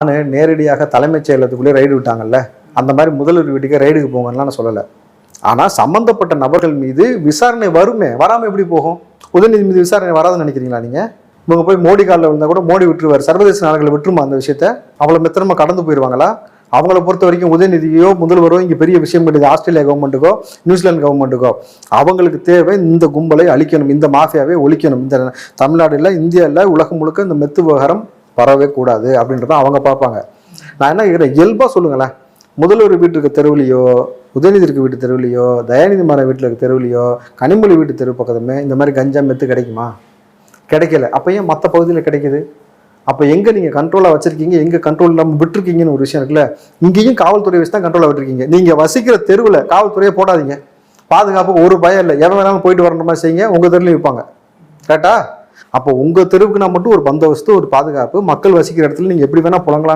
நான் நேரடியாக தலைமைச் செயலகத்துக்குள்ளே ரைடு விட்டாங்கல்ல, அந்த மாதிரி முதல்வர் வீட்டுக்கு ரைடுக்கு போங்கலாம் நான் சொல்லலை. ஆனால் சம்பந்தப்பட்ட நபர்கள் மீது விசாரணை வருமே, வராமல் எப்படி போகும்? உதயநிதி மீது விசாரணை வராதுன்னு நினைக்கிறீங்களா நீங்கள்? இவங்க போய் மோடி காலில் விழுந்தா கூட மோடி விட்டுருவார், சர்வதேச நாடுகளை விட்டுருமா அந்த விஷயத்த? அவ்வளோ மெத்தனமா கடந்து போயிடுவாங்களா? அவங்கள பொறுத்த வரைக்கும் உதயநிதியோ முதல்வரோ இங்கே பெரிய விஷயம் கிடையாது. ஆஸ்திரேலியா கவர்மெண்ட்டுக்கோ நியூசிலாந்து கவர்மெண்ட்டுக்கோ அவங்களுக்கு தேவை இந்த கும்பலை அழிக்கணும், இந்த மாஃபியாவை ஒழிக்கணும். இந்த தமிழ்நாடுல இந்தியாவில் உலகம் முழுக்க இந்த மெத்து விவகாரம் வரவே கூடாது அப்படின்றத அவங்க பார்ப்பாங்க. நான் என்ன கேட்குறேன், இயல்பாக சொல்லுங்களேன். முதல்வர் வீட்டுக்கு தெருவிலையோ, உதயநிதி இருக்க வீட்டு தெருவிலையோ, தயாநிதி மாறன் வீட்டில் இருக்க தெருவிலையோ, கனிமொழி வீட்டு தெரு பக்கத்துமே இந்த மாதிரி கஞ்சா மெத்து கிடைக்குமா? கிடைக்கல. அப்போ ஏன் மற்ற பகுதியில் கிடைக்குது? அப்போ எங்கே நீங்கள் கண்ட்ரோலாக வச்சுருக்கீங்க, எங்கே கண்ட்ரோல் இல்லாமல் விட்டுருக்கீங்கன்னு ஒரு விஷயம் இருக்குல்ல. இங்கேயும் காவல்துறை வச்சு தான் கண்ட்ரோலாக விட்டுருக்கீங்க. நீங்கள் வசிக்கிற தெருவில் காவல்துறையை போடாதீங்க, பாதுகாப்புக்கு ஒரு பயம் இல்லை, எவன் வேணாலும் போயிட்டு வரன்ற மாதிரி செய்யுங்க, உங்கள் தெருலையும் வைப்பாங்க. கரெக்டா? அப்போ உங்கள் தெருவுக்குனா மட்டும் ஒரு பந்தோபஸ்து, ஒரு பாதுகாப்பு, மக்கள் வசிக்கிற இடத்துல நீங்கள் எப்படி வேணால் புலங்கலாம்.